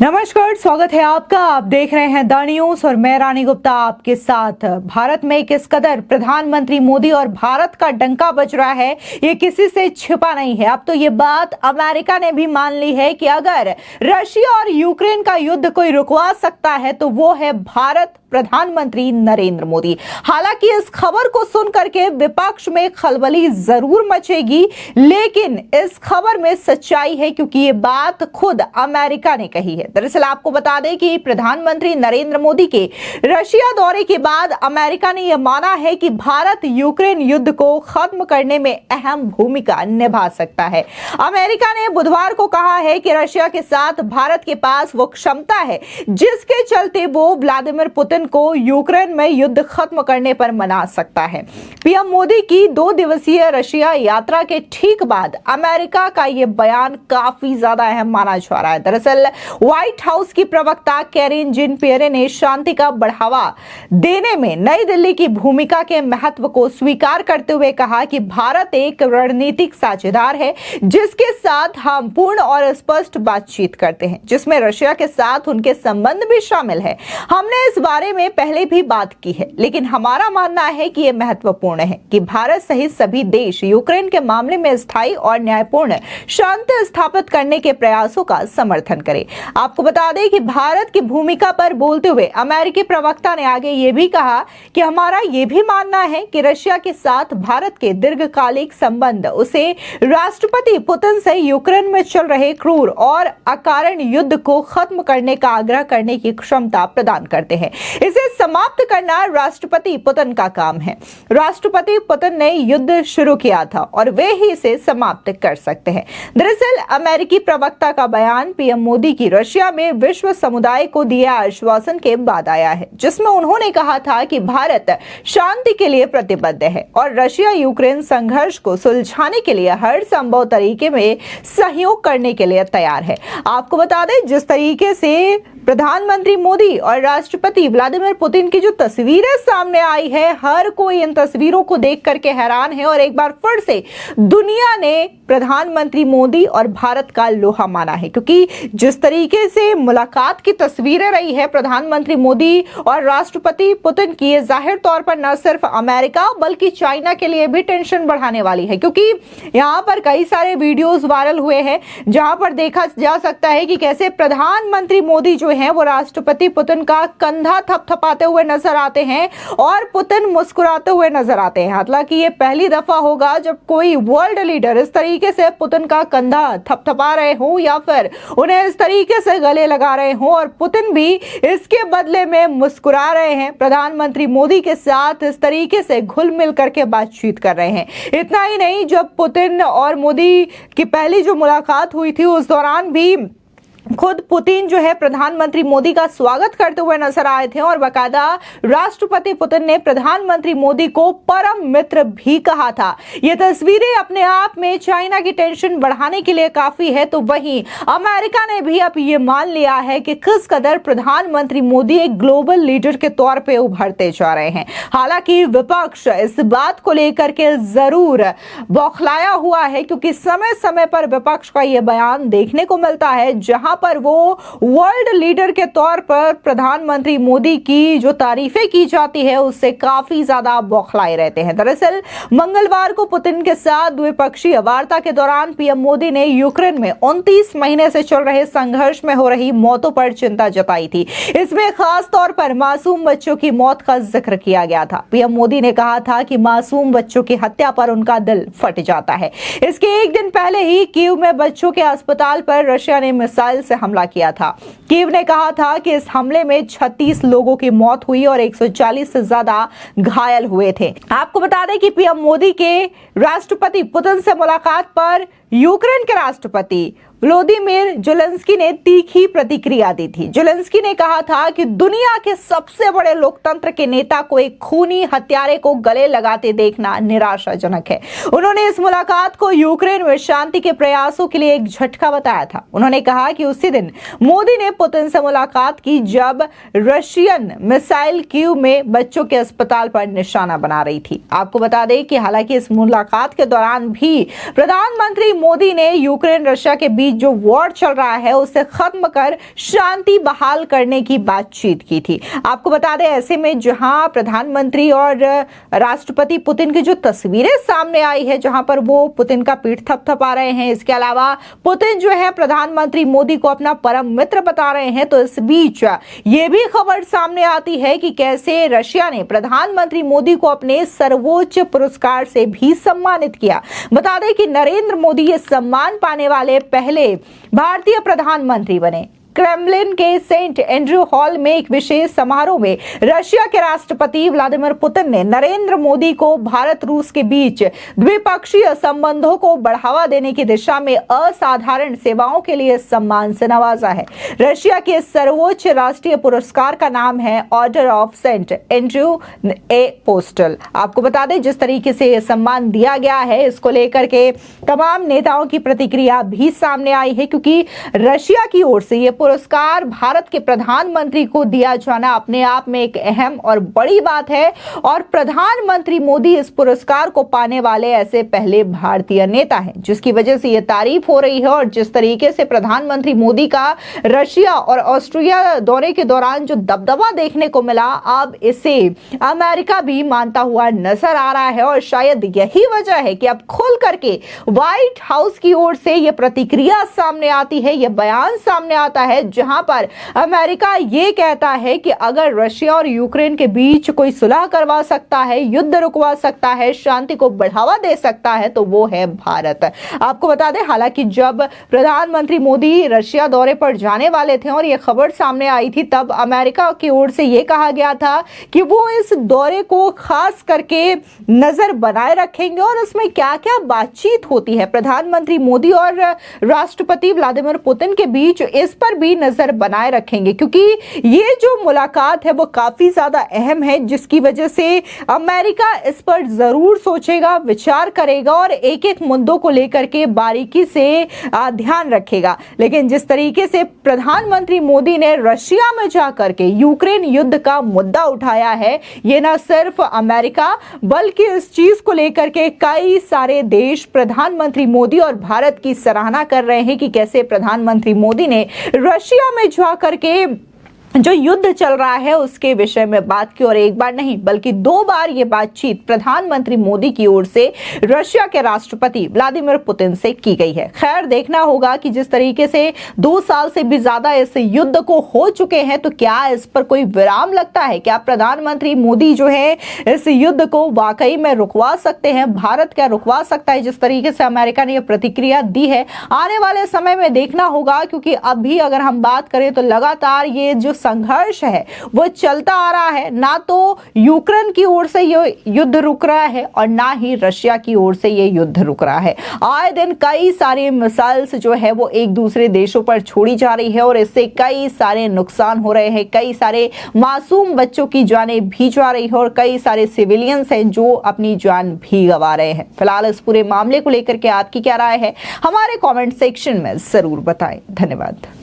नमस्कार, स्वागत है आपका। आप देख रहे हैं द न्यूज और मैं रानी गुप्ता आपके साथ। भारत में किस कदर प्रधानमंत्री मोदी और भारत का डंका बज रहा है, ये किसी से छिपा नहीं है। अब तो ये बात अमेरिका ने भी मान ली है कि अगर रशिया और यूक्रेन का युद्ध कोई रुकवा सकता है तो वो है भारत, प्रधानमंत्री नरेंद्र मोदी। हालांकि इस खबर को सुनकर के विपक्ष में खलबली जरूर मचेगी, लेकिन इस खबर में सच्चाई है क्योंकि ये बात खुद अमेरिका ने कही है। दरअसल आपको बता दें कि प्रधानमंत्री नरेंद्र मोदी के रशिया दौरे के बाद अमेरिका ने यह माना है कि भारत यूक्रेन युद्ध को खत्म करने में अहम भूमिका निभा सकता है। अमेरिका ने बुधवार को कहा है कि रशिया के साथ भारत के पास वो क्षमता है जिसके चलते वो व्लादिमीर पुतिन को यूक्रेन में युद्ध खत्म करने पर मना सकता है। पीएम मोदी की 2 दिवसीय रशिया यात्रा के ठीक बाद अमेरिका का यह बयान काफी ज्यादा अहम माना जा रहा है। दरअसल व्हाइट हाउस की प्रवक्ता कैरिन जिन पियरे ने शांति का बढ़ावा देने में नई दिल्ली की भूमिका के महत्व को स्वीकार करते हुए कहा कि भारत एक रणनीतिक साझेदार है जिसके साथ हम पूर्ण और स्पष्ट बातचीत करते हैं, जिसमें रशिया के साथ उनके संबंध भी शामिल है। हमने इस बारे में पहले भी बात की है, लेकिन हमारा मानना है कि यह महत्वपूर्ण है कि भारत सहित सभी देश यूक्रेन के मामले में स्थायी और न्यायपूर्ण शांति स्थापित करने के प्रयासों का समर्थन करें। आपको बता दें कि भारत की भूमिका पर बोलते हुए अमेरिकी प्रवक्ता ने आगे ये भी कहा कि हमारा ये भी मानना है कि रशिया के साथ भारत के दीर्घकालिक संबंध उसे राष्ट्रपति पुतिन से यूक्रेन में चल रहे क्रूर और अकारण युद्ध को खत्म करने का आग्रह करने की क्षमता प्रदान करते हैं। इसे समाप्त करना राष्ट्रपति पुतिन का काम है। राष्ट्रपति पुतिन ने युद्ध शुरू किया था और वे ही इसे समाप्त कर सकते हैं। दरअसल अमेरिकी प्रवक्ता का बयान पीएम मोदी की रशिया में विश्व समुदाय को दिए आश्वासन के बाद आया है, जिसमें उन्होंने कहा था कि भारत शांति के लिए प्रतिबद्ध है और रशिया यूक्रेन संघर्ष को सुलझाने के लिए हर संभव तरीके में सहयोग करने के लिए तैयार है। आपको बता दें, जिस तरीके से प्रधानमंत्री मोदी और राष्ट्रपति व्लादिमीर पुतिन की जो तस्वीरें सामने आई है, हर कोई इन तस्वीरों को देख करके हैरान है और एक बार फिर से दुनिया ने प्रधानमंत्री मोदी और भारत का लोहा माना है, क्योंकि जिस तरीके से मुलाकात की तस्वीरें रही है प्रधानमंत्री मोदी और राष्ट्रपति पुतिन की, ये जाहिर तौर पर न सिर्फ अमेरिका बल्कि चाइना के लिए भी टेंशन बढ़ाने वाली है, क्योंकि यहाँ पर कई सारे वीडियोस वायरल हुए हैं जहां पर देखा जा सकता है कि कैसे प्रधानमंत्री मोदी जो हैं वो राष्ट्रपति पुतिन का कंधा थपथपाते हुए नजर आते हैं और पुतिन मुस्कुराते हुए नजर आते हैं। हालांकि ये पहली दफा होगा जब कोई वर्ल्ड लीडर इस तरीके से पुतिन का कंधा थपथपा रहे हों या फिर उन्हें इस तरीके से गले लगा रहे हों और पुतिन भी इसके बदले में मुस्कुरा रहे हैं। प्रधानमंत्री मोदी के साथ इस तरीके से घुल मिल करके बातचीत कर रहे हैं। इतना ही नहीं, जब पुतिन और मोदी की पहली जो मुलाकात हुई थी उस दौरान भी खुद पुतिन जो है प्रधानमंत्री मोदी का स्वागत करते हुए नजर आए थे और बाकायदा राष्ट्रपति पुतिन ने प्रधानमंत्री मोदी को परम मित्र भी कहा था। ये तस्वीरें अपने आप में चाइना की टेंशन बढ़ाने के लिए काफी है, तो वहीं अमेरिका ने भी अब ये मान लिया है कि किस कदर प्रधानमंत्री मोदी एक ग्लोबल लीडर के तौर पे उभरते जा रहे हैं। हालांकि विपक्ष इस बात को लेकर के जरूर बौखलाया हुआ है, क्योंकि समय समय पर विपक्ष का यह बयान देखने को मिलता है जहां पर वो वर्ल्ड लीडर के तौर पर प्रधानमंत्री मोदी की जो तारीफें की जाती है उससे काफी ज्यादा बौखलाए रहते हैं। दरअसल मंगलवार को पुतिन के साथ द्विपक्षीय वार्ता के दौरान पीएम मोदी ने यूक्रेन में 29 महीने से चल रहे संघर्ष में हो रही मौतों पर चिंता जताई थी। इसमें खास तौर पर मासूम बच्चों की मौत का जिक्र किया गया था। पीएम मोदी ने कहा था कि मासूम बच्चों की हत्या पर उनका दिल फट जाता है। इसके एक दिन पहले ही कीव में बच्चों के अस्पताल पर रशिया ने मिसाइल से हमला किया था। कीव ने कहा था कि इस हमले में 36 लोगों की मौत हुई और 140 से ज्यादा घायल हुए थे। आपको बता दें कि पीएम मोदी के राष्ट्रपति पुतिन से मुलाकात पर यूक्रेन के राष्ट्रपति व्लादिमीर ज़ेलेंस्की ने तीखी प्रतिक्रिया दी थी। ज़ेलेंस्की ने कहा था कि दुनिया के सबसे बड़े लोकतंत्र के नेता को एक खूनी हत्यारे को गले लगाते देखना निराशाजनक है। उन्होंने इस मुलाकात को यूक्रेन में शांति के प्रयासों के लिए एक झटका बताया था। उन्होंने कहा कि उसी दिन मोदी ने पुतिन से मुलाकात की जब रशियन मिसाइल कीव में बच्चों के अस्पताल पर निशाना बना रही थी। आपको बता दें कि हालांकि इस मुलाकात के दौरान भी प्रधानमंत्री मोदी ने यूक्रेन रशिया के बीच की जो वॉर चल रहा है उसे खत्म कर शांति बहाल करने की बातचीत की थी। आपको बता दें, ऐसे में जहां प्रधानमंत्री और राष्ट्रपति पुतिन की जो तस्वीरें सामने आई है, जहां पर वो पुतिन का पीठ थपथपा रहे हैं, इसके अलावा पुतिन जो है प्रधानमंत्री मोदी को अपना परम मित्र बता रहे हैं, तो इस बीच ये भी खबर सामने आती है कि कैसे रशिया ने प्रधानमंत्री मोदी को अपने सर्वोच्च पुरस्कार से भी सम्मानित किया। बता दें कि नरेंद्र मोदी ये सम्मान पाने वाले पहले भारतीय प्रधानमंत्री बने। क्रेमलिन के सेंट एंड्रयू हॉल में एक विशेष समारोह में रशिया के राष्ट्रपति व्लादिमीर पुतिन ने नरेंद्र मोदी को भारत रूस के बीच द्विपक्षीय संबंधों को बढ़ावा देने की दिशा में असाधारण सेवाओं के लिए सम्मान से नवाजा है। रशिया के सर्वोच्च राष्ट्रीय पुरस्कार का नाम है order of Saint Andrew apostle. आपको बता दें, जिस तरीके से यह सम्मान दिया गया है, इसको लेकर के तमाम नेताओं की प्रतिक्रिया भी सामने आई है, क्योंकि रशिया की ओर से यह पुरस्कार भारत के प्रधानमंत्री को दिया जाना अपने आप में एक अहम और बड़ी बात है और प्रधानमंत्री मोदी इस पुरस्कार को पाने वाले ऐसे पहले भारतीय नेता हैं, जिसकी वजह से यह तारीफ हो रही है। और जिस तरीके से प्रधानमंत्री मोदी का रशिया और ऑस्ट्रिया दौरे के दौरान जो दबदबा देखने को मिला, अब इसे अमेरिका भी मानता हुआ नजर आ रहा है। और शायद यही वजह है कि अब खुल करके व्हाइट हाउस की ओर से यह प्रतिक्रिया सामने आती है, यह बयान सामने आता है, जहां पर अमेरिका ये कहता है कि अगर रशिया और यूक्रेन के बीच कोई सुलह करवा सकता है, युद्ध रुकवा सकता है, शांति को बढ़ावा दे सकता है, तो वो है भारत। आपको बता दें, हालांकि जब प्रधानमंत्री मोदी रशिया दौरे पर जाने वाले थे और यह खबर सामने आई थी, तब अमेरिका की ओर से यह कहा गया था कि वो इस दौरे को खास करके नजर बनाए रखेंगे और इसमें क्या क्या बातचीत होती है प्रधानमंत्री मोदी और राष्ट्रपति व्लादिमीर पुतिन के बीच, इस पर भी नजर बनाए रखेंगे, क्योंकि ये जो मुलाकात है वो काफी ज्यादा अहम है, जिसकी वजह से अमेरिका इस पर जरूर सोचेगा, विचार करेगा और एक एक मुद्दों को लेकर के बारीकी से ध्यान रखेगा। लेकिन जिस तरीके से प्रधानमंत्री मोदी ने रशिया में जाकर के यूक्रेन युद्ध का मुद्दा उठाया है, ये न सिर्फ अमेरिका बल्कि इस चीज को लेकर के कई सारे देश प्रधानमंत्री मोदी और भारत की सराहना कर रहे हैं कि कैसे प्रधानमंत्री मोदी ने रशिया में जा करके जो युद्ध चल रहा है उसके विषय में बात की, और एक बार नहीं बल्कि 2 बार ये बातचीत प्रधानमंत्री मोदी की ओर से रशिया के राष्ट्रपति व्लादिमीर पुतिन से की गई है। खैर, देखना होगा कि जिस तरीके से 2 साल से भी ज्यादा इस युद्ध को हो चुके हैं, तो क्या इस पर कोई विराम लगता है? क्या प्रधानमंत्री मोदी जो है इस युद्ध को वाकई में रुकवा सकते हैं? भारत क्या रुकवा सकता है? जिस तरीके से अमेरिका ने यह प्रतिक्रिया दी है, आने वाले समय में देखना होगा, क्योंकि अभी अगर हम बात करें तो लगातार ये जो संघर्ष है वो चलता आ रहा है। ना तो यूक्रेन की ओर से ये युद्ध रुक रहा है और ना ही रशिया की ओर से ये युद्ध रुक रहा है। आए दिन कई सारे मिसाइल्स जो है वो एक दूसरे देशों पर छोड़ी जा रही है और इससे कई सारे नुकसान हो रहे हैं, कई सारे मासूम बच्चों की जानें भी जा रही है और कई सारे सिविलियंस हैं जो अपनी जान भी गंवा रहे हैं। फिलहाल इस पूरे मामले को लेकर के आपकी क्या राय है, हमारे कमेंट सेक्शन में जरूर बताएं। धन्यवाद।